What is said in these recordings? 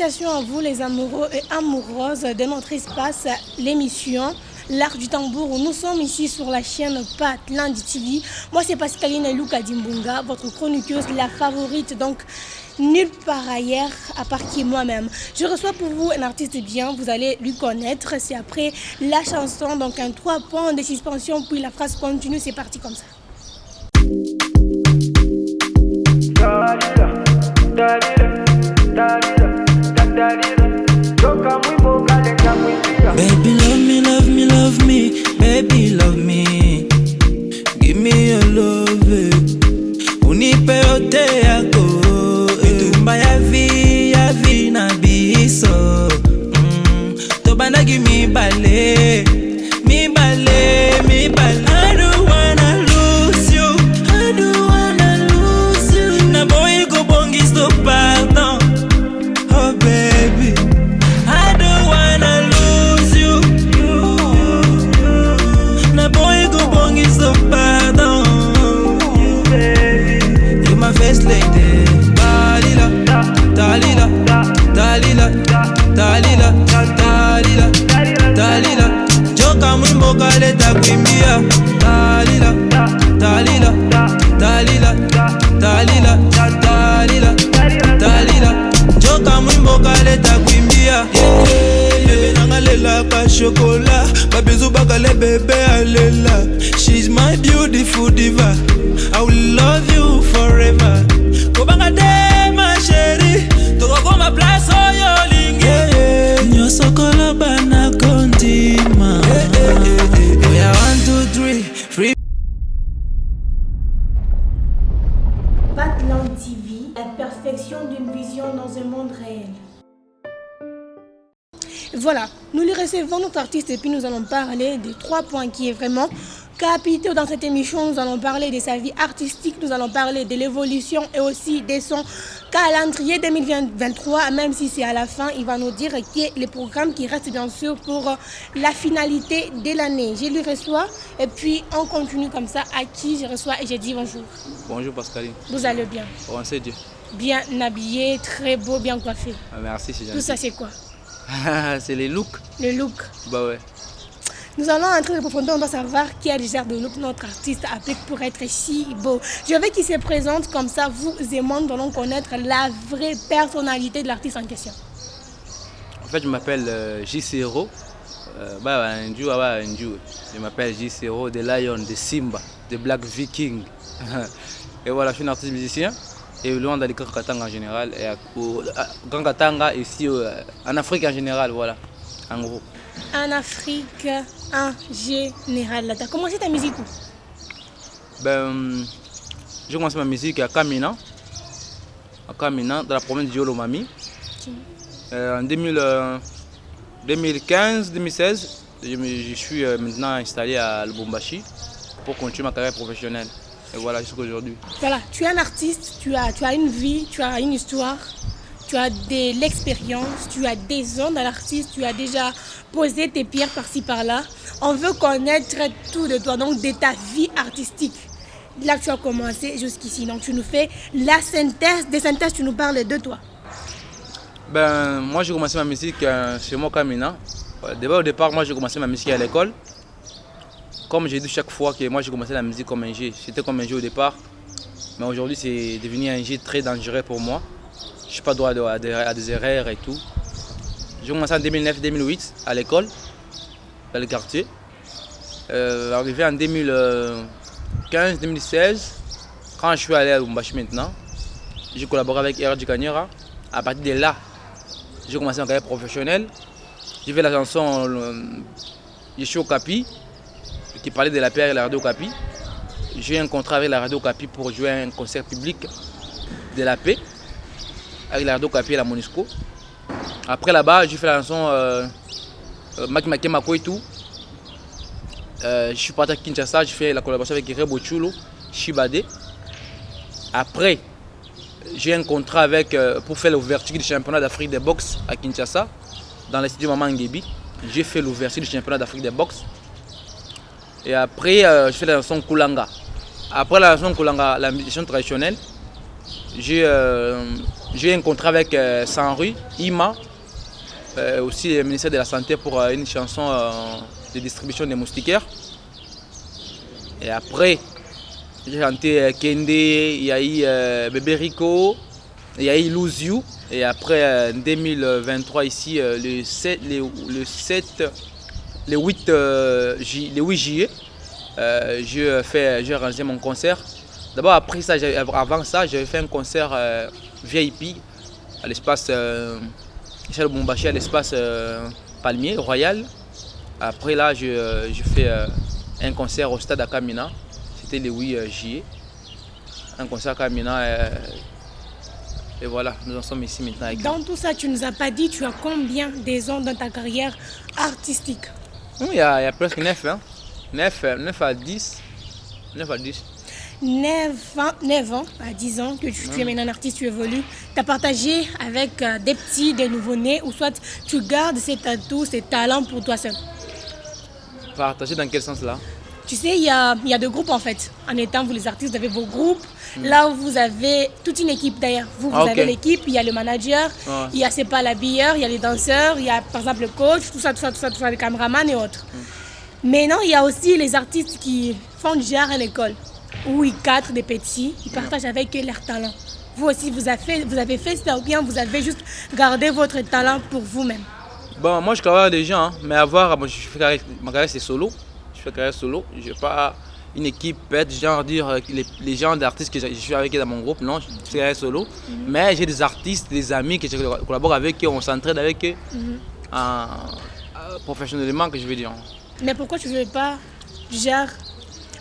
Salutations à vous les amoureux et amoureuses de notre espace, l'émission L'Art du Tambour, où nous sommes ici sur la chaîne Pat Lundi TV. Moi c'est Pascaline Luka Dimbunga, votre chroniqueuse, la favorite, donc nulle part ailleurs à part qui moi-même. Je reçois pour vous un artiste bien, vous allez lui connaître, c'est après la chanson, donc un 3 points de suspension, puis la phrase continue, c'est parti comme ça. Baby, love me, love me, love me. Baby, love me. Give me your love. Unipe yote yako. Itumba ya vi na biso. Tobanda give me ballet. Me ballet, me ballet. I don't wanna lose you. I don't wanna lose you. Na boy go bongi stop pardon. Oh baby, I don't wanna lose you. Na boy go bongi stop pardon. You my first lady. Dalila, Dalila, Dalila, Dalila, Dalila, Dalila. Joka mwimbo kale takwimbia. Dalila, Dalila, Dalila, Dalila, Dalila, Dalila. Joka mwimbo kale takwimbia. Bebe nanga lela ka chocolat. Babizu bakale bebe alela. She's my beautiful diva. I will love you forever. Kobanga de ma chérie. Toko ma place oyo lingi. Nyoso kola bana kontima. Oya 1, 2, 3 free. Pat Lundi TV, la perfection d'une vision dans un monde réel. Voilà, nous lui recevons notre artiste et puis nous allons parler des 3 points qui est vraiment capitaux dans cette émission. Nous allons parler de sa vie artistique, nous allons parler de l'évolution et aussi de son calendrier 2023, même si c'est à la fin, il va nous dire qui est le programme qui reste bien sûr pour la finalité de l'année. Je lui reçois et puis on continue comme ça, à qui je reçois et je dis bonjour. Bonjour Pascaline. Vous allez bien? On sait Dieu. Bien habillé, très beau, bien coiffé. Merci, c'est gentil. Tout ça c'est quoi? C'est les looks. Le look. Bah ouais. Nous allons entrer en profondeur, on doit savoir quel genre de look notre artiste applique pour être si beau. Je veux qu'il se présente comme ça, vous et moi, nous allons connaître la vraie personnalité de l'artiste en question. En fait, je m'appelle J-Zero. Je m'appelle J-Zero de Lion, de Simba, de Black Viking. Et voilà, je suis un artiste musicien. Et loin dans les Grand Katanga en général. Et Grand Katanga ici en Afrique en général, voilà. En gros. En Afrique en général. Tu as commencé ta musique où? J'ai commencé ma musique à Kamina. À Kamina, dans la province de Yolomami. En 2015-2016, je suis maintenant installé à Lubumbashi pour continuer ma carrière professionnelle. Et voilà, jusqu'aujourd'hui. Voilà, tu es un artiste, tu as une vie, tu as une histoire, tu as de l'expérience, tu as des ans dans l'artiste, tu as déjà posé tes pierres par-ci par-là. On veut connaître tout de toi, donc de ta vie artistique. Là que tu as commencé jusqu'ici, donc tu nous fais la synthèse, des synthèses, tu nous parles de toi. Moi j'ai commencé ma musique chez moi Kamina. Au départ, moi j'ai commencé ma musique à l'école. Comme j'ai dit chaque fois que moi j'ai commencé la musique comme un jeu. J'étais comme un jeu au départ, mais aujourd'hui c'est devenu un jeu très dangereux pour moi. Je n'ai pas droit à des erreurs et tout. J'ai commencé en 2009-2008 à l'école, dans le quartier. Arrivé en 2015-2016, quand je suis allé à Lubumbashi maintenant, j'ai collaboré avec R.J. Kanyera. À partir de là, j'ai commencé ma carrière professionnelle. J'ai fait la chanson Yeshua Kapi, qui parlait de la paix et la radio Okapi. J'ai eu un contrat avec la radio Okapi pour jouer un concert public de la paix avec la radio Okapi et la Monisco. Après là-bas, j'ai fait la chanson Makimake Makoitu. Je suis parti à Kinshasa, j'ai fait la collaboration avec Rebo Chulo, Shibade. Après, j'ai eu un contrat avec, pour faire l'ouverture du championnat d'Afrique de boxe à Kinshasa, dans l'institut Maman Ngebi. J'ai fait l'ouverture du championnat d'Afrique de boxe. Et après, je fais la chanson Kulanga. Après la chanson Kulanga, la chanson traditionnelle, J'ai un contrat avec Sanru, IMA, aussi le ministère de la Santé pour une chanson de distribution des moustiquaires. Et après, j'ai chanté Kende, il y a eu Bébé Rico, il y a eu Lose You. Et après, en 2023, ici, le 8 juillet, j'ai arrangé mon concert. D'abord, avant ça, j'avais fait un concert VIP à l'espace Michel Bombaché, à l'espace Palmier, Royal. Après là, je fais un concert au stade à Kamina. C'était le 8 juillet. Un concert à Kamina. Et voilà, nous en sommes ici maintenant. Dans tout ça, tu ne nous as pas dit, tu as combien des ans dans ta carrière artistique? Il y a presque 9, hein? 9 à 10. 9 à 10. 9 ans à 10 ans que tu es maintenant un artiste, tu évolues. Tu as partagé avec des petits, des nouveau-nés, ou soit tu gardes ces atouts, ces talents pour toi seul? Partager dans quel sens là? Tu sais, il y a deux groupes en fait. En étant vous les artistes, vous avez vos groupes. Là où vous avez toute une équipe d'ailleurs. Vous avez l'équipe, il y a le manager, il y a c'est pas l'habilleur, il y a les danseurs, il y a par exemple le coach, tout ça, les caméramans et autres. Mais non, il y a aussi les artistes qui font du genre à l'école, où ils cadrent des petits, ils partagent avec eux leurs talents. Vous aussi, vous avez fait ça ou bien vous avez juste gardé votre talent pour vous-même? Bon, moi je travaille avec des gens, hein, mais ma carrière c'est solo. Je fais carrière solo, je n'ai pas une équipe, peut-être genre dire les gens d'artistes que je suis avec dans mon groupe, non, je fais carrière solo. Mais j'ai des artistes, des amis que je collabore avec eux, on s'entraide avec eux, professionnellement que je veux dire. Mais pourquoi tu ne veux pas genre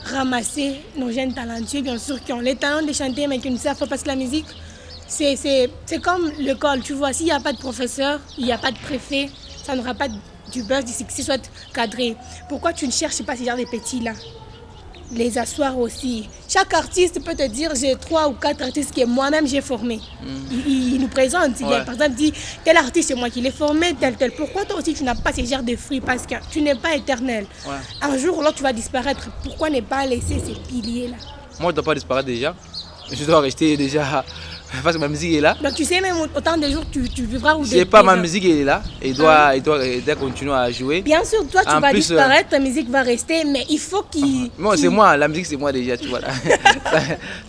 ramasser nos jeunes talentueux, bien sûr, qui ont les talents de chanter mais qui ne savent pas parce que la musique, c'est comme l'école, tu vois, s'il n'y a pas de professeur, il n'y a pas de préfet, ça n'aura pas du buzz d'ici que ce soit cadré. Pourquoi tu ne cherches pas ces genres de petits-là? Les asseoir aussi. Chaque artiste peut te dire, j'ai 3 ou 4 artistes que moi-même j'ai formés. Il nous présente. Il par exemple dit, tel artiste c'est moi qui l'ai formé, tel. Pourquoi toi aussi tu n'as pas ces genres de fruits? Parce que tu n'es pas éternel. Un jour ou l'autre tu vas disparaître. Pourquoi ne pas laisser ces piliers-là? Moi je ne dois pas disparaître déjà. Je dois rester déjà. Parce que ma musique est là. Donc tu sais même autant de jours tu vivras ou c'est pas ma musique elle est là. Il doit continuer à jouer. Bien sûr, toi tu vas disparaître, ta musique va rester, mais il faut qu'il... Non, c'est moi, la musique c'est moi déjà, tu vois là.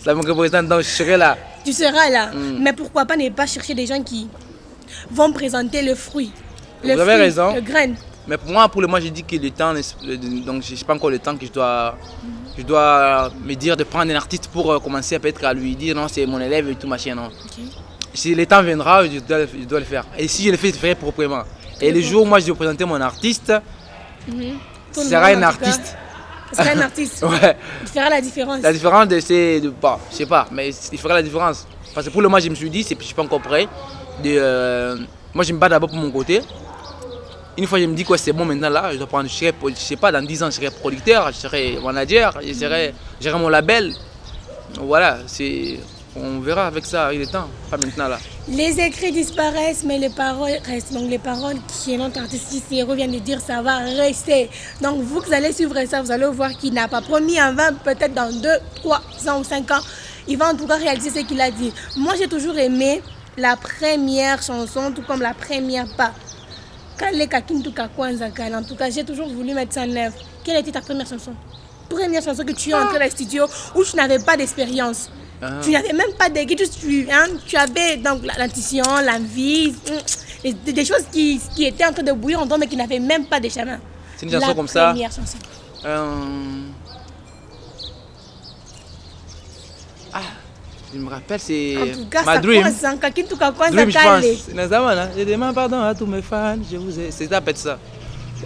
ça me représente, donc je serai là. Tu seras là. Mais pourquoi pas ne pas chercher des gens qui vont présenter le fruit. Vous avez raison. Le grain. Mais pour moi, j'ai dit que le temps, donc je sais pas encore le temps que je dois me dire de prendre un artiste pour commencer peut-être à lui dire non c'est mon élève et tout machin non. Si le temps viendra, je dois le faire. Et si je le fais, je le ferai proprement. Et le jour où moi je vais présenter mon artiste, ce sera un artiste. Ce sera un artiste. Ouais. Il fera la différence. La différence c'est je sais pas, mais il fera la différence. Parce que pour le moment je me suis dit, je suis pas encore prêt. Moi je me bats d'abord pour mon côté. Une fois je me dis que c'est bon maintenant là, je dois prendre, je sais pas, dans 10 ans je serai producteur, je serai manager, j'aurai mon label. Voilà, on verra avec ça, il est temps, pas maintenant là. Les écrits disparaissent mais les paroles restent. Donc les paroles qui est notre artiste ici revient de dire ça va rester. Donc vous allez suivre ça, vous allez voir qu'il n'a pas promis en vain, peut-être dans 2, 3 ans ou 5 ans, il va en tout cas réaliser ce qu'il a dit. Moi j'ai toujours aimé la première chanson, tout comme la première pas. En tout cas, j'ai toujours voulu mettre ça en œuvre. Quelle était ta première chanson? Première chanson que tu es entré dans le studio où tu n'avais pas d'expérience. Tu n'avais même pas de guide, tu avais donc l'intuition, l'envie, des choses qui étaient en train de bouillir en toi mais qui n'avaient même pas de chemin. C'est une chanson comme ça. Première chanson. Je me rappelle, c'est Ma Dream. Dream, je pense. Je demande pardon à tous mes fans. C'est ça.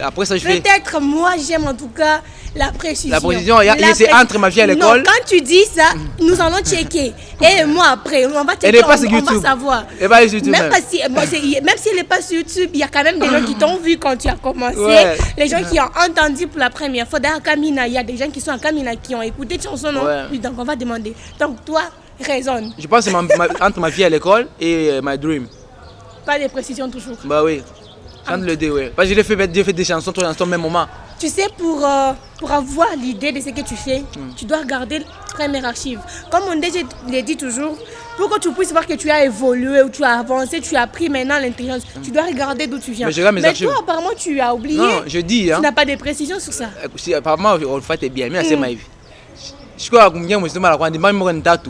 Après ça, je fais. Peut-être moi, j'aime en tout cas la précision. La précision, c'est entre ma fille à l'école. Non, quand tu dis ça, nous allons checker. Et moi, après, on va checker. Elle n'est pas sur YouTube. On va savoir. Elle n'est pas sur YouTube. Même si elle n'est pas sur YouTube, il y a quand même des gens qui t'ont vu quand tu as commencé. Les gens qui ont entendu pour la première fois. D'ailleurs, Kamina, il y a des gens qui sont à Kamina qui ont écouté de chansons, non? Oui, donc on va demander. Donc toi, raisonne. Je pense que c'est entre ma fille à l'école et My Dream. Pas de précision toujours. Bah oui. Chante le deux, ouais. Parce que j'ai fait des chansons, 3 chansons au même moment. Tu sais, pour avoir l'idée de ce que tu fais, tu dois regarder la première archive. Comme on dit, je le dis toujours, pour que tu puisses voir que tu as évolué ou tu as avancé, tu as pris maintenant l'intelligence, tu dois regarder d'où tu viens. Mais je regarde mes archives. Toi, apparemment, tu as oublié. Non, je dis. Tu n'as pas de précision sur ça. Si, apparemment, on le fait bien, mais c'est ma vie. Je crois que je suis mal à dire, moi, je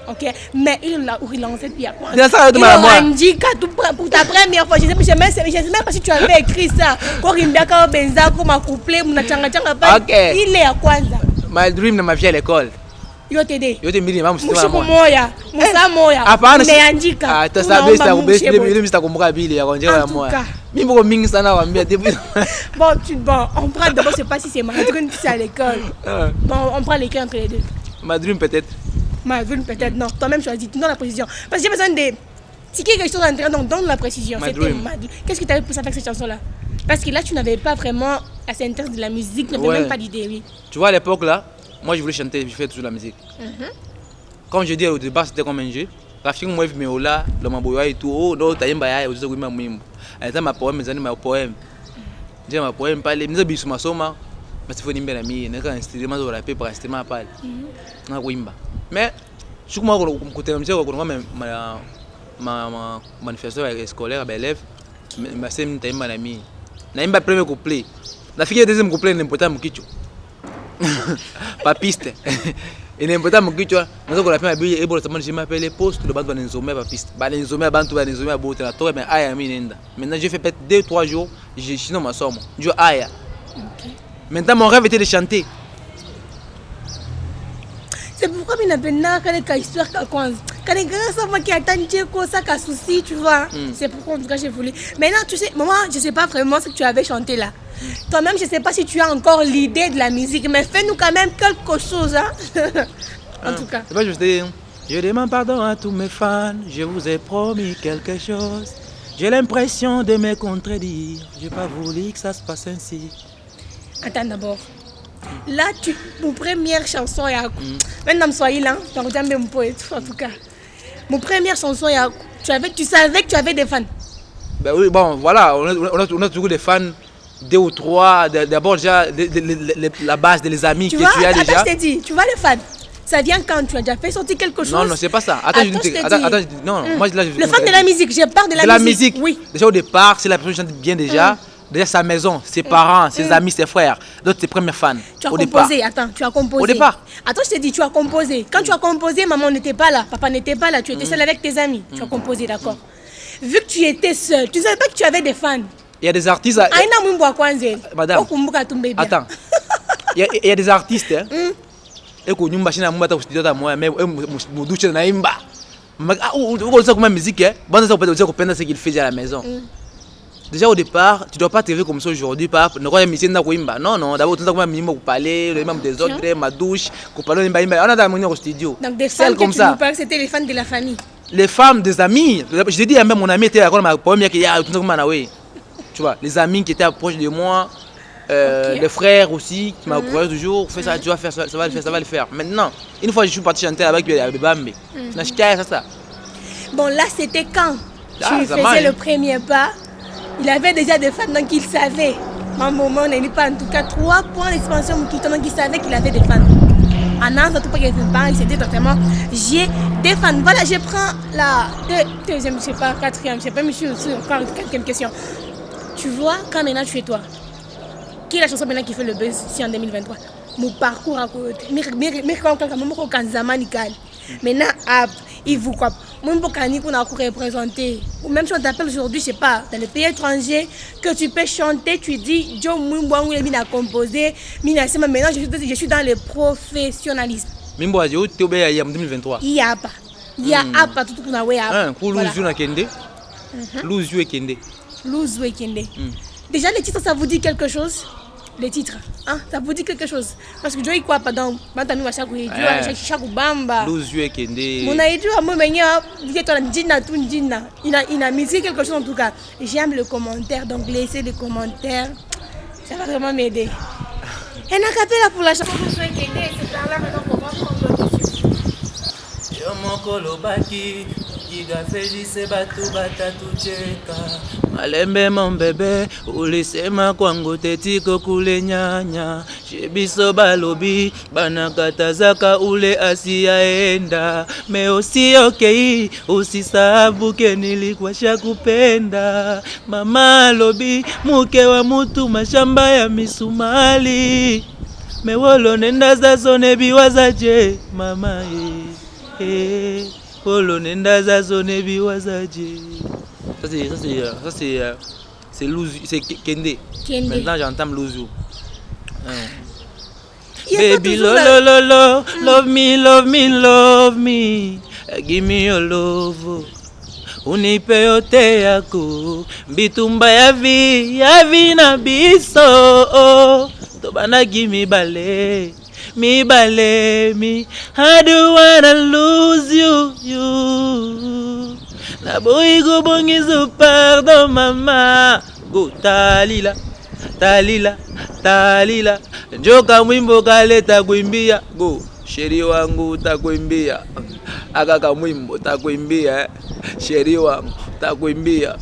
Ok, mais il l'a lancé puis quoi? Il a dit pour ta première fois. Je ne sais même pas si tu avais écrit ça. Korimbia benza comme couplé, ok. Il est à Kwanza. My dream, ma vie à l'école. Yo t'aider. Yo te miri mamu Musa moya. Mais andika. Ah, tu savais ça, il me comprendre bili ya konjera moi. Mimi ko mingi sana wambia depuis. Bon, on prend d'abord, je sais pas si c'est ma dream si c'est à l'école. Bon, on prend l'école entre les deux. Ma dream peut-être. Ma dream peut-être non. Toi-même choisis, donne la précision. Parce que j'ai besoin de ticker quelque chose à l'intérieur, donc donne la précision. C'était ma dream. Qu'est-ce que tu avais pour ça faire cette chanson-là? Parce que là, tu n'avais pas vraiment à s'intéresser de la musique, tu n'avais même pas d'idée, oui. Tu vois, à l'époque là, moi je voulais chanter, je fais toujours la musique. Comme je dis au départ, c'était comme un jeu. Rafiki moi mais là, le maboya et tout, oh non, t'as yemba ya, uzo kuimba mwimbo. Aleta ma poème, zani ma poème. J'ai ma poème pale, mza bisu masoma. Mas faut nimbe na mie, naka instrument zo rapper pour instrument pale. Na kuimba. Mais je suis côté mzee kwa ma manifestation scolaire ba élève, ma sem taimba na mie. Naimba premier couplet. Nafiki deuxième couplet n'importe mkicho. Pas piste. Et n'importe mon kichwa, nazo ko la pema bi ebo tamani je m'appelle poste le bantu banenzomé pas piste. Banenzomé bantu banenzomé a bote la torre mais aya mi nenda. Maintenant j'ai fait peut-être 2-3 jours, j'ai sinon ma somme. Je aya. OK. Maintenant mon rêve était de chanter. C'est pourquoi il n'a pas de histoire quand ça qui attend ça ka souci, tu vois. C'est pourquoi en tout cas j'ai voulu. Maintenant tu sais, maman, je sais pas vraiment ce que tu avais chanté là. Toi-même, je ne sais pas si tu as encore l'idée de la musique, mais fais-nous quand même quelque chose. Hein? En tout cas. Je demande pardon à tous mes fans, je vous ai promis quelque chose. J'ai l'impression de me contredire, je n'ai pas voulu que ça se passe ainsi. Attends d'abord. Là, mon première chanson, maintenant, soyez là, tu as mon poète, en tout cas. Mon première chanson, tu savais que tu avais des fans. Ben oui, bon, voilà, on a toujours des fans. 2 ou 3, d'abord déjà la base des amis que tu as déjà. Attends, je t'ai dit, tu vois les fans, ça vient quand tu as déjà fait sortir quelque chose. Non, c'est pas ça. Attends, non, moi là je le fan de la musique, je parle de la musique. Oui. Déjà au départ, si la personne chante bien déjà, déjà sa maison, ses parents, ses amis, ses frères, d'autres ses premiers fans. Tu as composé, attends, tu as composé. Au départ. Attends, je t'ai dit, tu as composé. Quand tu as composé, maman n'était pas là, papa n'était pas là, tu étais seul avec tes amis. Tu as composé, d'accord. Vu que tu étais seul, tu ne savais pas que tu avais des fans. Il y a des artistes. Madame. Attends. Il y a des artistes. Et qu'on y machine à moi, mais douche naimba. On sait comment musique est. Bon, ça peut dire qu'on ce qu'il faisait à la maison. Déjà au départ, tu ne dois pas te réveiller comme ça aujourd'hui. Non, non. D'abord, tu dois comment minimum parler, le même des autres, ma douche, qu'on parle on a des au studio. Donc des fans comme ça. C'était les fans de la famille. Les femmes des amis. Je dis même mon ami était à ma première qui a tout ça. Tu vois, les amis qui étaient proches de moi, les frères aussi, qui m'encourageaient toujours, fais ça, tu vas faire ça, ça va le faire. Maintenant, une fois je suis parti chanter avec Bambi, ça. Bon, là c'était quand tu faisais le premier pas, il avait déjà des fans, donc il savait. À un moment, on n'est pas en tout cas 3 points d'expansion, donc il savait qu'il avait des fans. En un, tout pas qu'il avait c'était totalement, j'ai des fans. Voilà, je prends la deuxième, je sais pas, quatrième, je sais pas, monsieur, encore une 4e question. Tu vois, quand maintenant tu es toi, qui est la chanson maintenant qui fait le buzz ici en 2023? Mon parcours à côté. Mais maintenant, il vous quoi? Même pour qu'on a représenté, ou même si on t'appelle aujourd'hui, je sais pas, dans les pays étrangers, que tu peux chanter, tu dis, Joe Moumbouangou a composé, maintenant je suis dans le professionnalisme. Mimbo a dit, tu es en 2023. Il y a pas. Il y a pas tout qu'on a ouais. Louzou Kende. Déjà, les titres, ça vous dit quelque chose? Les titres, hein? Ça vous dit quelque chose? Parce que je dis quoi, pardon, chaque bamba. Louzou Kende. Mon aïdou, moi, vous êtes en djinna, tout djinna. Il a mis quelque chose en tout cas. J'aime le commentaire, donc laissez des commentaires. Ça va vraiment m'aider. Et on a capé là pour la chanson Louzou Kende, c'est par là maintenant qu'on va prendre l'autre. Yo mon kolobaki. Gigafejise batu batatucheka malembe mon bébé ulisema kwangu tetiko kule nyanya shebiso balobi banakatazaka ule asiyaenda meo si okay usisahabu ke nilikuwa shakupenda mama lobi muke wa mutu mashamba ya misumali mewolo nenda zazo nebiwazaje mama Polo nenda zazo nebiwazaje. Ça c'est Luzu, c'est Kende. Maintenant j'entends Luzu. Baby lo lo lo lo, love me, love me, love me. Give me your love. Unipe yote yako. Bitumba ya vi na biso. Tobana give me bale. Me bale me, I don't wanna lose you. Na boy go bongizo pardon mama. Go talila, talila, talila. Joka mwimbo kaleta kuimbia. Go sheri wangu takuimbia. Akaka mwimbo takuimbia. Sheri wangu takuimbia.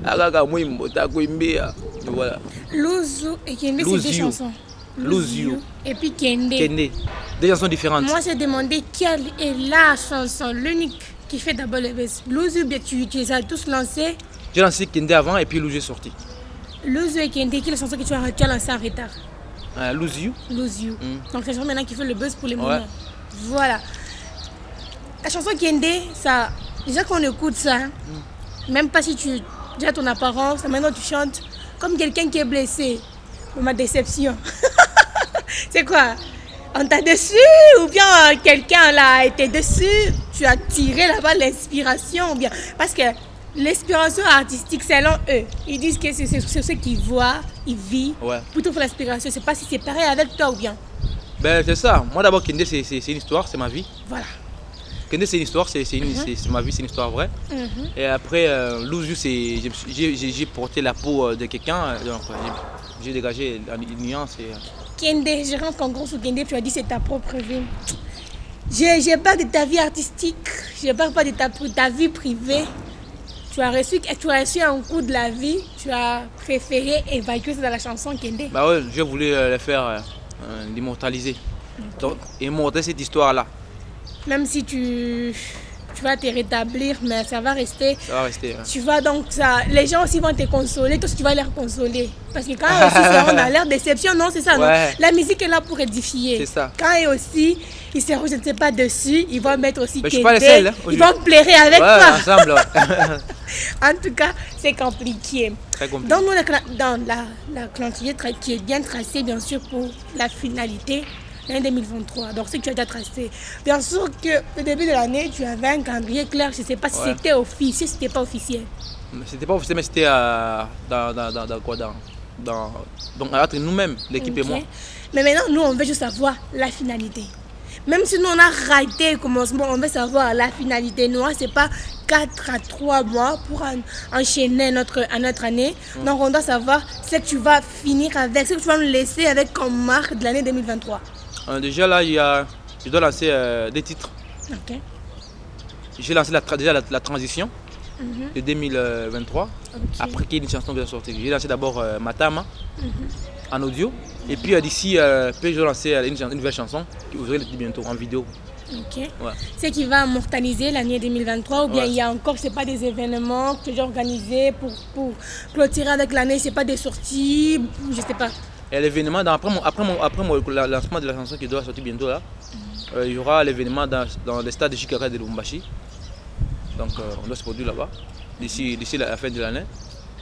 Akaka mwimbo takuimbia. Voilà. Luzu et Kende, c'est deux chansons. Lose You et puis Kende. Kende. Deux chansons différentes. Moi, j'ai demandé quelle est la chanson, l'unique qui fait d'abord le buzz. Lose You, tu les as tous lancés. J'ai lancé Kende avant et puis Lose You est sorti. Lose You et Kende, quelle est la chanson que tu as lancée en retard? Lose You. Lose You. Donc, c'est la chanson maintenant qui fait le buzz pour les moments. Voilà. La chanson Kende, ça, déjà qu'on écoute ça, même pas si tu as ton apparence, maintenant tu chantes comme quelqu'un qui est blessé. Ma déception. C'est quoi? On t'a déçu ou bien quelqu'un là a été déçu? Tu as tiré là-bas l'inspiration ou bien? Parce que l'inspiration artistique, selon eux, ils disent que c'est ce qu'ils voient, ils vivent. Plutôt pour l'inspiration, c'est pas si c'est pareil avec toi ou bien. Ben c'est ça. Moi d'abord Kende c'est une histoire, c'est ma vie. Voilà. Kende c'est une histoire, c'est ma vie, c'est une histoire vraie. Et après Lose You, j'ai porté la peau de quelqu'un, donc j'ai dégagé la nuance. Kende, je rentre en gros sur Kende, tu as dit c'est ta propre vie. Je parle de ta vie artistique, je parle pas de ta vie privée. Tu as reçu un coup de la vie, tu as préféré évacuer ça dans la chanson Kende. Bah ouais, j'ai voulu le faire, l'immortaliser. Donc, immortaliser cette histoire-là. Même si tu vas te rétablir, mais ça va rester. Ça va rester. Ouais. Tu vas donc les gens aussi vont te consoler, toi aussi tu vas les consoler. Parce que quand aussi seront dans leur déception, non, c'est ça, non. La musique est là pour édifier. C'est ça. Quand aussi ils seront, je ne sais pas, dessus, ils vont mettre aussi Kende. Je suis pas le seul, hein, ils vont pleurer avec toi. Ensemble. En tout cas, c'est compliqué. Très compliqué. Donc, nous, dans la calendrier qui est bien tracée, bien sûr, pour la finalité. L'année 2023, donc ce que tu as déjà tracé. Bien sûr que au début de l'année, tu avais un calendrier clair, je ne sais pas si c'était officiel, si c'était pas officiel. C'était pas officiel, mais c'était dans quoi donc entre nous-mêmes, l'équipe et moi. Mais maintenant, nous, on veut juste savoir la finalité. Même si nous, on a raté le commencement, on veut savoir la finalité. Nous, c'est pas 4 à 3 mois pour enchaîner notre année. Donc, on doit savoir ce que tu vas finir avec, ce que tu vas nous laisser avec comme marque de l'année 2023. Déjà là, je dois lancer des titres. Okay. J'ai lancé déjà la transition de 2023. Après qu'il y ait une chanson qui est sortie. J'ai lancé d'abord Matama en audio. Et puis d'ici, je vais lancer une nouvelle chanson qui vous aurez bientôt en vidéo. Ok. Ouais. C'est qui va immortaliser l'année 2023 ou bien il y a encore, c'est pas des événements que j'ai organisés pour clôturer avec l'année, c'est pas des sorties, je sais pas. Et l'événement, après le lancement de la chanson qui doit sortir bientôt là, il y aura l'événement dans le stade de Chikara de Lubumbashi. Donc on doit se produire là-bas d'ici la fin de l'année.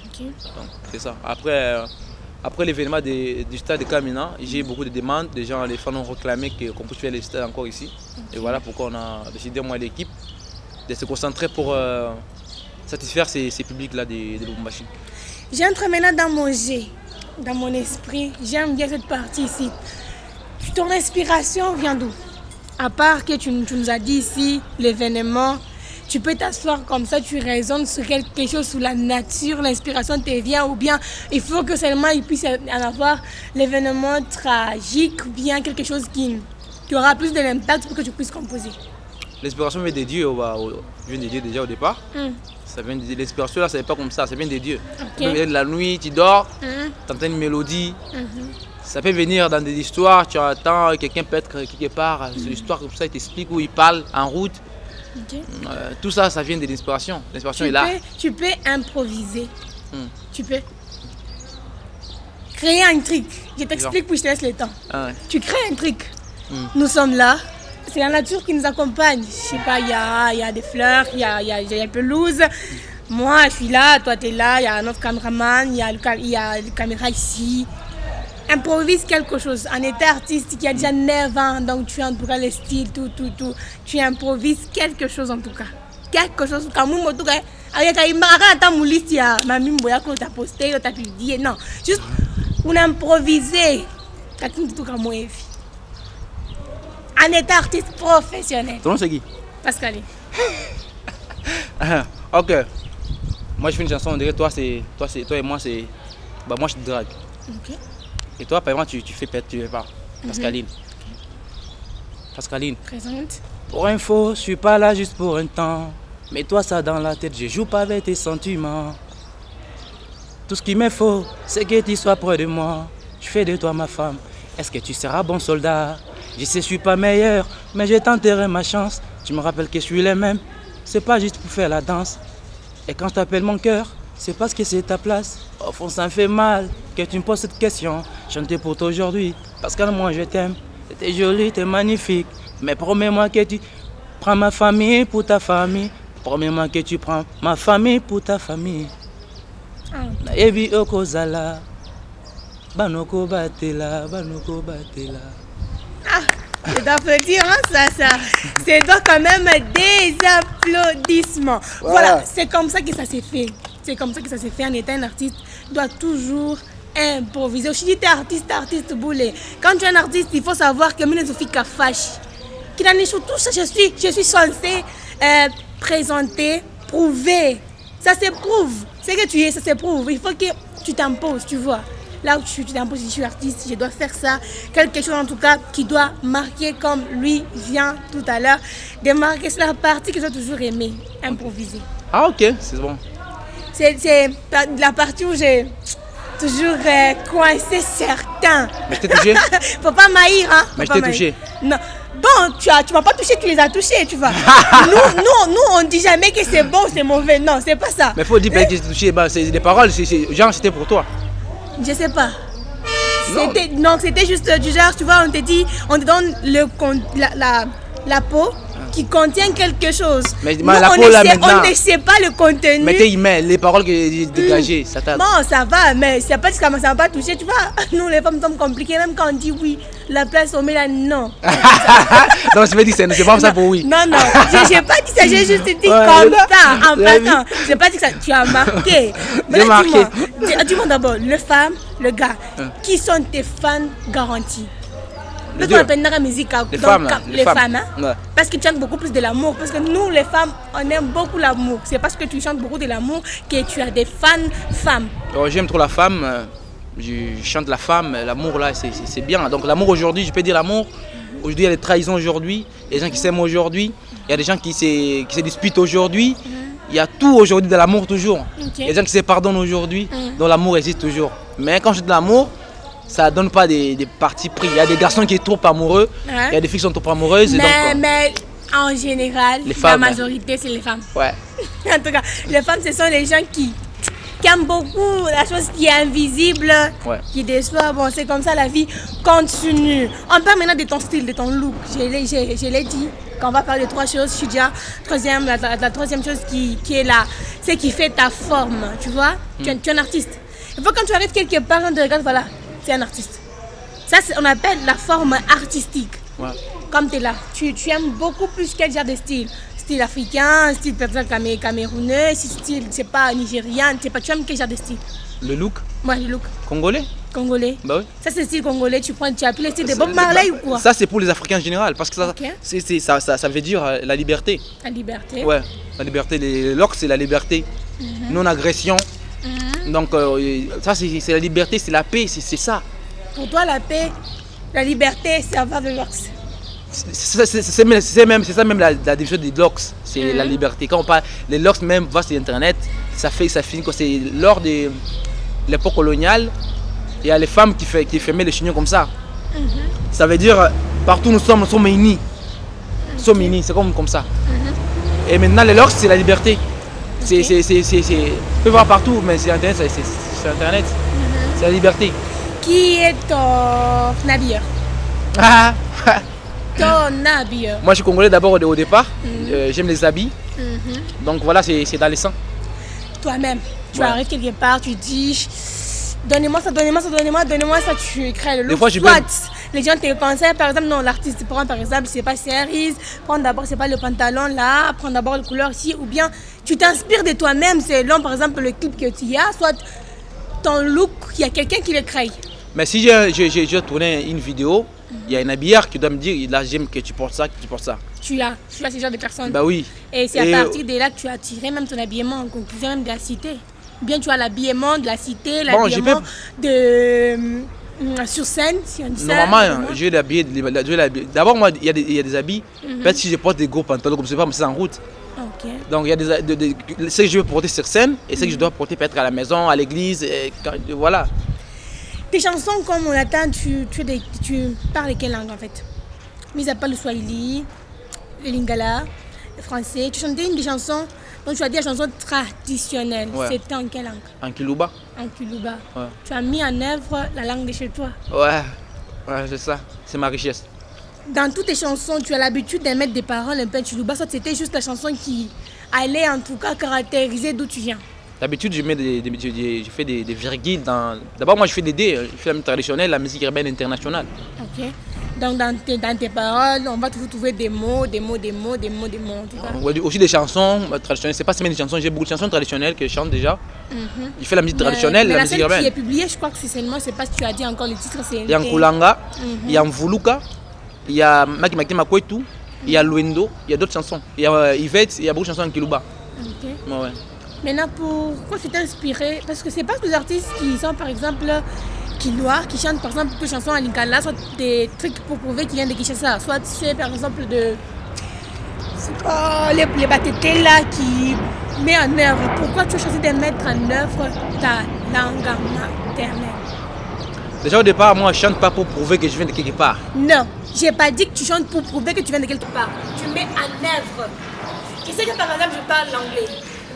Okay. Donc c'est ça. Après l'événement du stade de Kamina, j'ai eu beaucoup de demandes. Les fans ont réclamé qu'on puisse faire le stade encore ici. Okay. Et voilà pourquoi on a décidé, moi et l'équipe, de se concentrer pour satisfaire ces publics-là de Lubumbashi. J'entre maintenant dans mon jet. Dans mon esprit, j'aime bien cette partie ici. Ton inspiration vient d'où? À part que tu nous as dit ici, l'événement, tu peux t'asseoir comme ça, tu raisonnes sur quelque chose, sur la nature, l'inspiration te vient, ou bien il faut que seulement il puisse en avoir l'événement tragique, ou bien quelque chose qui aura plus de l'impact pour que tu puisses composer. L'inspiration vient des dieux, vient des dieux déjà au départ. Ça vient de l'inspiration là, c'est pas comme ça, ça vient des dieux. Ça peut venir de la nuit, tu dors, tu entends une mélodie. Ça peut venir dans des histoires, tu entends quelqu'un peut être quelque part, c'est l'histoire comme ça, il t'explique où il parle en route. Tout ça, ça vient de l'inspiration. L'inspiration est là. Tu peux improviser. Tu peux créer un truc. Je t'explique puis je te laisse le temps. Tu crées un truc. Nous sommes là. C'est la nature qui nous accompagne. Je sais pas, il y a des fleurs, il y a une pelouse. Moi, je suis là, toi, tu es là. Il y a un autre caméraman, il y a la caméra ici. Improvise quelque chose. En état artiste qui a déjà 9 ans, donc tu as en tout cas le style, tout. Tu improvises quelque chose en tout cas. Quelque chose. Comme moi, en tout cas, non, juste on improviser. En état artiste professionnel. Ton nom c'est qui? Pascaline. Ok. Moi je fais une chanson, on dirait toi et moi c'est. Bah moi je te drague. Et toi par exemple tu fais pas. Pascaline. Pascaline. Présente. Pour info, je suis pas là juste pour un temps. Mets-toi ça dans la tête, je joue pas avec tes sentiments. Tout ce qu'il me faut, c'est que tu sois près de moi. Je fais de toi ma femme. Est-ce que tu seras bon soldat? Je sais, je suis pas meilleur, mais je tenterai ma chance. Tu me rappelles que je suis le même. C'est pas juste pour faire la danse. Et quand je t'appelle mon cœur, c'est parce que c'est ta place. Au fond, ça me fait mal que tu me poses cette question. Chanter pour toi aujourd'hui, parce que moi je t'aime. T'es jolie, t'es magnifique. Mais promets-moi que tu prends ma famille pour ta famille. Promets-moi que tu prends ma famille pour ta famille. Nayebi okozala, banoko batela. Je dois applaudir, hein, ça. C'est donc quand même des applaudissements. Voilà, c'est comme ça que ça s'est fait. C'est comme ça que ça s'est fait en étant un artiste. Tu dois toujours improviser. Je dis t'es artiste boulé. Quand tu es un artiste, il faut savoir que Sophie Kafashi, qui n'a tout ça, je suis censée présenter, prouver. Ça s'éprouve. C'est que tu es, ça s'éprouve. Il faut que tu t'imposes, tu vois. Là où tu t'imposes, je suis artiste, je dois faire ça. Quelque chose en tout cas qui doit marquer comme lui vient tout à l'heure. De marquer, c'est la partie que j'ai toujours aimé, improviser. Ah ok, c'est bon. C'est la partie où j'ai toujours coincé certains. Mais je t'ai touché? Faut pas m'haïr, hein. Mais je t'ai touché? Non. Bon, tu m'as pas touché, tu les as touchés, tu vois. nous, on dit jamais que c'est bon, c'est mauvais. Non, c'est pas ça. Mais faut dire que je t'ai touché. Bah, c'est des paroles, genre c'était pour toi. Je sais pas. C'était juste du genre, tu vois, on te donne la peau qui contient quelque chose. Mais la peau là maintenant. On ne sait pas le contenu. Mais les paroles que j'ai dégagées, ça t'a. Bon, ça va, mais c'est pas que ça m'a pas touché, tu vois. Nous, les femmes sommes compliquées, même quand on dit oui, la place on met là, non. Non, je veux dire, c'est pas ça pour oui. Non, j'ai pas dit ça, j'ai juste dit comme ça, en passant. J'ai pas dit que ça, tu as marqué. J'ai marqué. Dis-moi d'abord, le gars, qui sont tes fans garantis? Les femmes, hein? Ouais. Parce que tu chantes beaucoup plus de l'amour. Parce que nous, les femmes, on aime beaucoup l'amour. C'est parce que tu chantes beaucoup de l'amour que tu as des fans femmes. J'aime trop la femme. Je chante la femme. L'amour, là, c'est bien. Donc, l'amour aujourd'hui, je peux dire l'amour. Aujourd'hui, il y a des trahisons aujourd'hui. Il y a des gens qui s'aiment aujourd'hui. Il y a des gens qui se disputent aujourd'hui. Il y a tout aujourd'hui de l'amour, toujours. Il y a des gens qui se pardonnent aujourd'hui. Donc, l'amour existe toujours. Mais quand je dis de l'amour, ça donne pas des partis pris. Il y a des garçons qui sont trop amoureux, il y a des filles qui sont trop amoureuses. Mais en général, la majorité, c'est les femmes. Ouais. En tout cas, les femmes, ce sont les gens qui aiment beaucoup la chose qui est invisible, qui déçoit. Bon, c'est comme ça, la vie continue. On parle maintenant de ton style, de ton look. Je l'ai dit, quand on va parler de 3 choses, je suis déjà la troisième chose qui est là, c'est qui fait ta forme, tu vois. Tu es un artiste. Il faut quand tu arrives quelque part, on te regarde, voilà. C'est un artiste. Ça, on appelle la forme artistique. Ouais. Comme tu es là, tu aimes beaucoup plus quel genre de style. Style africain, style camerounais, style, c'est pas nigérien, tu aimes quel genre de style? Le look? Ouais, le look. Congolais? Bah oui. Ça, c'est le style congolais, tu as pris le style de Bob Marley ou quoi? Ça, c'est pour les Africains en général, parce que ça veut dire la liberté. La liberté? Ouais, la liberté. L'orque, c'est la liberté. Non-agression. Donc ça c'est la liberté, c'est la paix, c'est ça. Pour toi la paix, la liberté, c'est avoir de l'ox. C'est ça même la définition des locks, c'est la liberté. Quand on parle, les locks même va sur internet, ça finit que c'est lors de l'époque coloniale, il y a les femmes qui fermaient les chignons comme ça. Ça veut dire partout nous sommes unis. Nous sommes unis, c'est comme ça. Et maintenant les locks c'est la liberté. C'est on peut voir partout, mais c'est internet, c'est internet. C'est la liberté. Qui est ton habilleur? Ton habilleur. Moi je suis congolais d'abord au départ, j'aime les habits, donc voilà c'est dans les sangs. Toi-même, tu arrives quelque part, tu dis donnez-moi ça, tu crées le look. Soit les gens te conseillent, par exemple, non, l'artiste prend par exemple, c'est pas Cerise, prends d'abord, c'est pas le pantalon là, prends d'abord la couleur ici, ou bien tu t'inspires de toi-même selon par exemple le clip que tu as, soit ton look, il y a quelqu'un qui le crée. Mais si je tourné une vidéo, il y a un habilleur qui doit me dire là j'aime que tu portes ça, Tu as ce genre de personne. Bah oui. Et c'est à partir de là que tu as tiré même ton habillement en conclusion même de la cité. Bien tu as l'habillement de la cité, l'habillement de sur scène, si on dit ça. Normalement, je vais l'habiller. D'abord moi il y a des habits. Peut-être si je porte des gros pantalons comme ça, mais c'est en route. Okay. Donc il y a ce que je veux porter sur scène et ce que je dois porter peut-être à la maison, à l'église, voilà. Tes chansons, comme on attend, tu parles quelle langue en fait? Mis à part le swahili, le lingala, le français, tu chantais une des chansons, donc tu as dit la chanson traditionnelle. Ouais. C'était en quelle langue? En Kiluba. En Kiluba. Ouais. Tu as mis en œuvre la langue de chez toi. Ouais, c'est ça, c'est ma richesse. Dans toutes tes chansons, tu as l'habitude de mettre des paroles un peu Kiluba, soit c'était juste la chanson qui allait en tout cas caractériser d'où tu viens. D'habitude, je fais des virgules dans... D'abord, moi, je fais des dés. Je fais la musique traditionnelle, la musique urbaine internationale. Ok. Donc, dans tes paroles, on va toujours trouver des mots, en tout cas. Ouais, aussi des chansons traditionnelles. C'est pas seulement des chansons. J'ai beaucoup de chansons traditionnelles que je chante déjà. Je fais la musique traditionnelle, la musique urbaine. Mais la seule qui est publiée, je crois que c'est seulement, je sais pas si tu as dit encore le titre. Il y a Nkulanga, il y a Mvuluka, il y a Maki Makwetu, il y a Luendo, il y a d'autres chansons. Il y a Yvette, il y a beaucoup de chansons en Kiluba. Ok. Ouais. Maintenant, pourquoi tu t'es inspiré? Parce que c'est pas tous les artistes qui sont par exemple Kilois, qui chantent par exemple des chansons à Lingala, soit des trucs pour prouver qu'ils viennent de Kinshasa, soit c'est par exemple les batétés là qui met en œuvre. Pourquoi tu as choisi de mettre en œuvre ta langue maternelle? Déjà au départ, moi je chante pas pour prouver que je viens de quelque part. Non, j'ai pas dit que tu chantes pour prouver que tu viens de quelque part. Tu mets en œuvre. Tu sais que par exemple je parle l'anglais.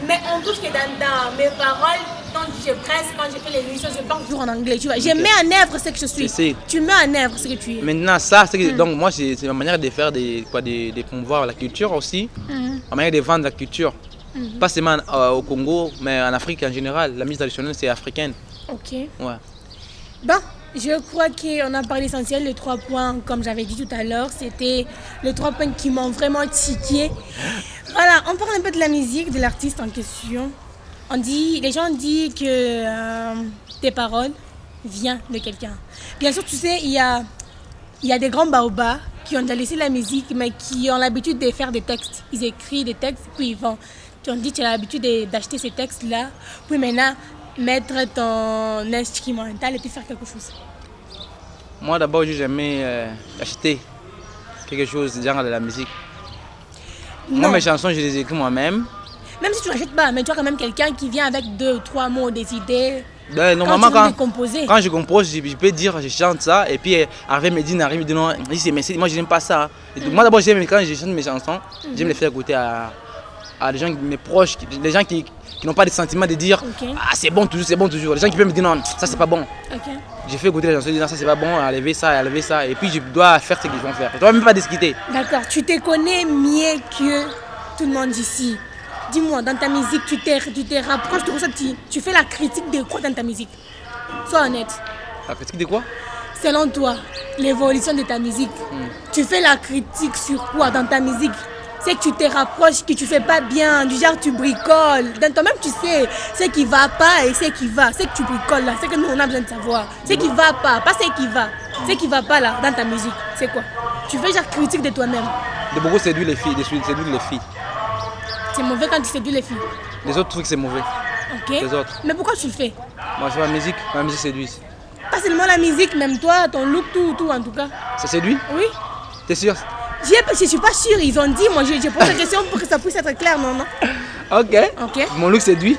Mais on trouve que dans mes paroles, quand je presse, quand je fais les émissions, je parle toujours en anglais. Tu vois. Je mets en œuvre ce que je suis. Tu mets en œuvre ce que tu es. Maintenant, ça, c'est que, donc moi, c'est ma manière de faire de promouvoir la culture aussi. Ma manière de vendre la culture. Pas seulement au Congo, mais en Afrique en général. La musique traditionnelle, c'est africaine. Ok. Ouais. Bon, je crois qu'on a parlé l'essentiel. Les 3 points, comme j'avais dit tout à l'heure, c'était les 3 points qui m'ont vraiment tiqué. Voilà, on parle un peu de la musique, de l'artiste en question. Les gens disent que tes paroles viennent de quelqu'un. Bien sûr, tu sais, il y a des grands baobabs qui ont déjà laissé la musique, mais qui ont l'habitude de faire des textes. Ils écrivent des textes, puis ils vont. Tu as dit que tu as l'habitude d'acheter ces textes-là, puis maintenant mettre ton instrumental et puis faire quelque chose. Moi, d'abord, j'ai jamais acheté quelque chose de genre de la musique. Non. Moi, mes chansons, je les écris moi-même. Même si tu n'achètes pas, mais tu as quand même quelqu'un qui vient avec 2 ou 3 mots, des idées. Normalement, quand je compose, je peux dire je chante ça, et puis Harvey me dit non, moi je n'aime pas ça. Moi d'abord, quand je chante mes chansons, j'aime les faire écouter à des gens, mes proches, les gens qui n'ont pas de sentiment de dire ah c'est bon toujours. Les gens qui peuvent me dire non, ça c'est pas bon. Je fais écouter les chansons, disant ça c'est pas bon, enlever ça, et puis je dois faire ce qu'ils vont faire. Je ne dois même pas discuter. D'accord, tu te connais mieux que tout le monde ici. Dis-moi, dans ta musique, tu te rapproches de quoi? Tu fais la critique de quoi dans ta musique? Sois honnête. La critique de quoi? Selon toi, l'évolution de ta musique. Tu fais la critique sur quoi dans ta musique? C'est que tu te rapproches, que tu fais pas bien, du genre tu bricoles. Dans toi-même, tu sais ce qui va pas et ce qui va. C'est que tu bricoles là, c'est que nous on a besoin de savoir. Ce qui va pas ce qui va. Ce qui va pas là, dans ta musique, c'est quoi? Tu fais genre critique de toi-même. De beaucoup séduire les filles, C'est mauvais quand tu séduis les filles. Les autres trucs c'est mauvais. Ok. Les autres. Mais pourquoi tu le fais? Moi c'est ma musique séduit. Pas seulement la musique, même toi, ton look, tout en tout cas. Ça séduit? Oui. T'es sûr? Je suis pas sûre, ils ont dit, moi je pose la question pour que ça puisse être clair, non? Ok. Mon look séduit.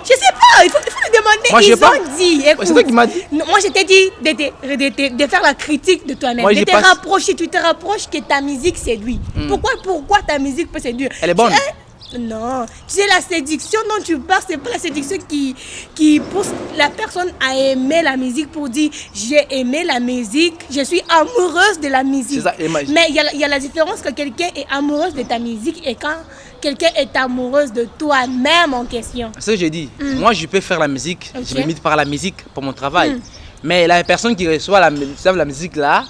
Je sais pas, il faut le demander. Moi, ils ont dit, écoute, c'est toi qui m'as dit. Non, moi je t'ai dit de faire la critique de toi-même, Moi, de te rapprocher, tu te rapproches que ta musique séduit. Pourquoi ta musique peut séduire? Elle est bonne. Non, tu sais, la séduction dont tu parles, c'est pas la séduction qui pousse la personne à aimer la musique pour dire j'ai aimé la musique, je suis amoureuse de la musique. Ça, mais il y a la différence que quelqu'un est amoureuse de ta musique et quand quelqu'un est amoureuse de toi-même en question. C'est ce que j'ai dit. Moi, je peux faire la musique, je me limite par la musique pour mon travail. Mais la personne qui reçoit la musique là,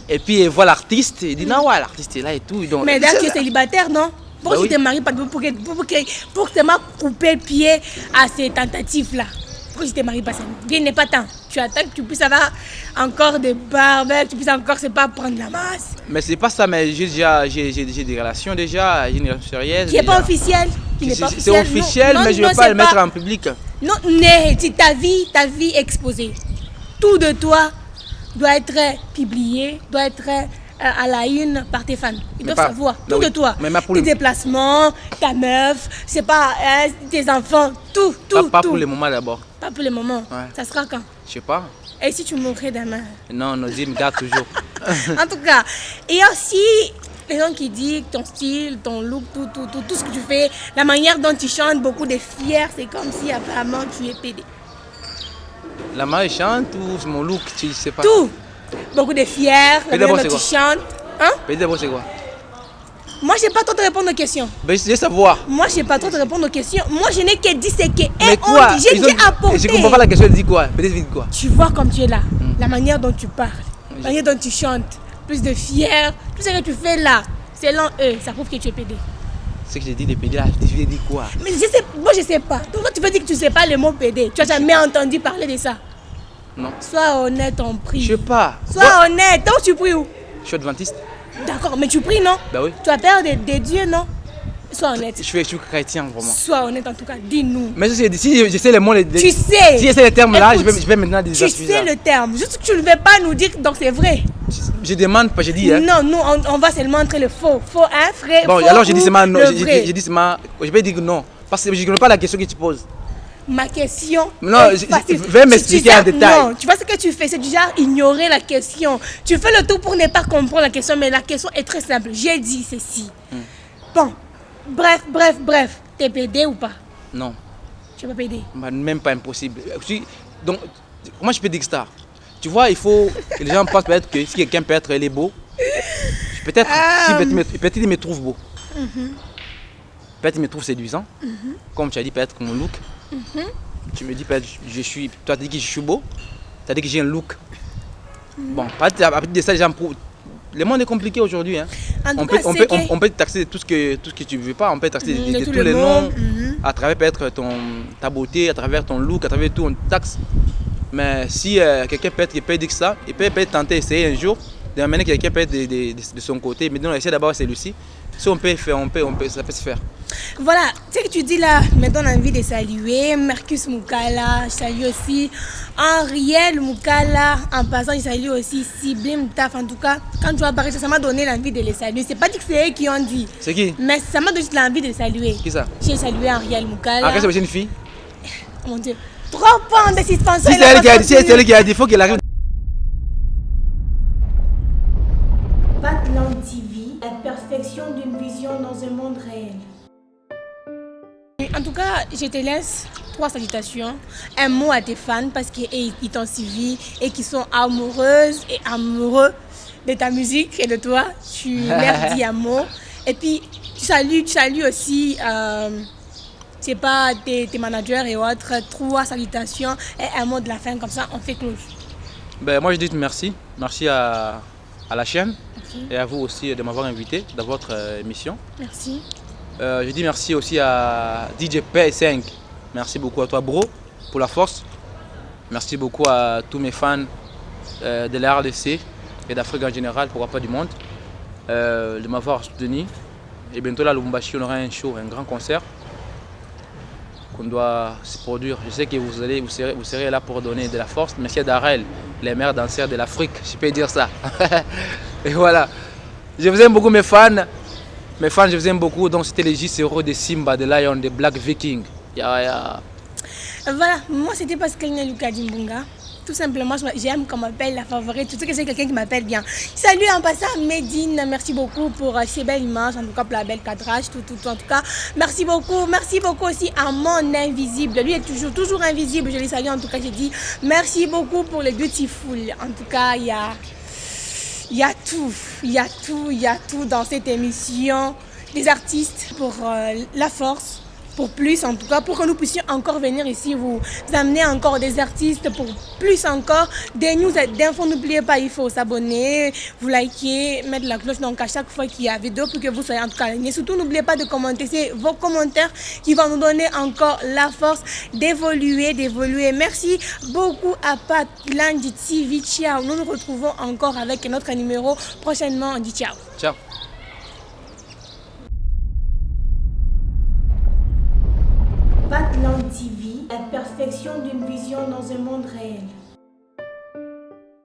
et puis elle voit l'artiste, elle dit non, ouais, l'artiste est là et tout. Donc, mais d'ailleurs, tu es célibataire, non? Pourquoi tu te maries pas pour te couper le pied à ces tentatives-là? Pourquoi tu te maries pas ça? Bien n'est pas temps. Tu attends que tu puisses avoir encore des barbes, tu puisses encore, c'est pas prendre la masse. Mais c'est pas ça, mais j'ai des relations déjà, j'ai une relation sérieuse. Qui n'est pas officielle. C'est officiel, mais je ne veux pas le mettre en public. Non, ta vie exposée. Tout de toi doit être publié, doit être à la une par tes fans. Ils doivent savoir tout de toi. Tes déplacements, ta meuf, c'est pas tes enfants, tout. Pas pour le moment d'abord. Pas pour le moment. Ouais. Ça sera quand? Je sais pas. Et si tu mourrais demain? Non, dis, me garde toujours. En tout cas, et aussi les gens qui disent ton style, ton look, tout ce que tu fais, la manière dont tu chantes, beaucoup de fiers, c'est comme si apparemment tu es pédé. La manière je chante ou mon look, tu sais pas? Tout. Beaucoup de fiers, la manière dont tu chantes. Hein? Pédé, c'est quoi? Moi, je n'ai pas trop te répondre aux questions. Ben, je veux savoir. Moi, je n'ai pas trop te répondre aux questions. Moi, je n'ai que dit ce que mais quoi? J'ai dit apporter. Je ne comprends pas la question, elle dit quoi? Peut-être dit quoi? Tu vois comme tu es là, la manière dont tu parles, la manière dont tu chantes, plus de fier, tout ce que tu fais là, selon eux, ça prouve que tu es pédé. C'est que j'ai dit les pédés là, je dit quoi? Mais moi, je ne sais pas. Donc, tu veux dire que tu ne sais pas le mot pédé. Tu n'as jamais entendu parler de ça? Non. Sois honnête, on prie. Je sais pas. Sois honnête. Donc, tu pries où? Je suis adventiste. D'accord, mais tu pries, non? Bah oui. Tu as peur des dieux, non? Sois honnête. Je suis chrétien, vraiment. Sois honnête, en tout cas, dis-nous. Mais si je sais les mots, tu sais. Si je sais les termes là, je vais maintenant dire tu sais le terme. Juste que tu ne veux pas nous dire, donc c'est vrai. Je demande pas, je dis. Hein. Non, nous, on va seulement entrer le faux. Faux, hein, frère? Bon, faux, alors je dis seulement non. Je dis seulement. Je vais dire non. Parce que je ne connais pas la question que tu poses. Ma question. Non, vais m'expliquer en détail. Non, tu vois ce que tu fais, c'est déjà ignorer la question. Tu fais le tout pour ne pas comprendre la question, mais la question est très simple. J'ai dit ceci. Bon, bref. T'es pédé ou pas? Non. Tu n'es pas pédé? Même pas impossible. Donc, comment je peux dire ça? Tu vois, il faut. Les gens pensent peut-être que si quelqu'un peut être il est beau, peut-être il me trouve beau. Peut-être il me trouve séduisant. Comme tu as dit, peut-être que mon look. Tu me dis peut-être toi tu as dit que je suis beau, tu as dit que j'ai un look. Bon, à partir de ça, les gens le monde est compliqué aujourd'hui. Hein. On peut taxer tout ce que tu ne veux pas, on peut taxer de tous les noms, à travers peut-être ta beauté, à travers ton look, à travers tout, on taxe. Mais si quelqu'un peut dire ça, il peut tenter d'essayer un jour, d'amener quelqu'un peut être de son côté, mais on essaie d'abord celui-ci. Si on peut faire, ça peut se faire. Voilà, ce que tu dis là, maintenant on a envie de saluer Marcus Moukala, je salue aussi Henriel Moukala, en passant je salue aussi Siblim Taf. En tout cas, quand tu as parlé, ça m'a donné l'envie de les saluer. C'est pas dit que c'est eux qui ont dit. C'est qui? Mais ça m'a donné l'envie de les saluer. Qui ça? J'ai salué Henriel Moukala. Henriel, c'est une fille? Mon Dieu, 3 points de suspension. Si c'est elle qui a dit, il faut qu'elle arrive. Patlan TV, la perfection d'une vision dans un monde réel. En tout cas, je te laisse 3 salutations, un mot à tes fans parce qu'ils t'ont suivi et qui sont amoureuses et amoureux de ta musique et de toi. Tu leur dis un mot. Et puis, tu salues aussi c'est pas tes managers et autres. 3 salutations et un mot de la fin, comme ça on fait close. Ben, moi je dis merci. Merci à la chaîne et à vous aussi de m'avoir invité dans votre émission. Merci. Je dis merci aussi à DJ P5. Merci beaucoup à toi, bro, pour la force. Merci beaucoup à tous mes fans de la RDC et d'Afrique en général, pourquoi pas du monde, de m'avoir soutenu. Et bientôt là, à Lubumbashi, on aura un show, un grand concert qu'on doit se produire. Je sais que vous serez là pour donner de la force. Merci à Darel, les meilleurs danseurs de l'Afrique, je peux dire ça. Et voilà. Je vous aime beaucoup mes fans. Mes fans, je vous aime beaucoup. Donc c'était les J0 de Simba, de Lion, de Black Viking. Voilà, moi c'était Pascaline Luka Dimbunga. Tout simplement, j'aime qu'on m'appelle la favorite. Tout ce que c'est quelqu'un qui m'appelle bien. Salut en passant à Medine. Merci beaucoup pour ces belles images, en tout cas pour la belle cadrage, tout. En tout cas, merci beaucoup. Merci beaucoup aussi à mon invisible. Lui est toujours invisible. Je les salue. En tout cas, j'ai dit merci beaucoup pour le Beautiful. En tout cas, il y a tout dans cette émission. Des artistes pour la force. Pour plus en tout cas, pour que nous puissions encore venir ici vous amener encore des artistes, pour plus encore des news, d'infos. N'oubliez pas, il faut s'abonner, vous liker, mettre la cloche donc à chaque fois qu'il y a vidéo pour que vous soyez en tout cas alignés. Surtout n'oubliez pas de commenter, c'est vos commentaires qui vont nous donner encore la force d'évoluer. Merci beaucoup à Pat Lundi TV. Ciao, nous nous retrouvons encore avec notre numéro prochainement. On dit ciao. Ciao. Patland TV, la perfection d'une vision dans un monde réel.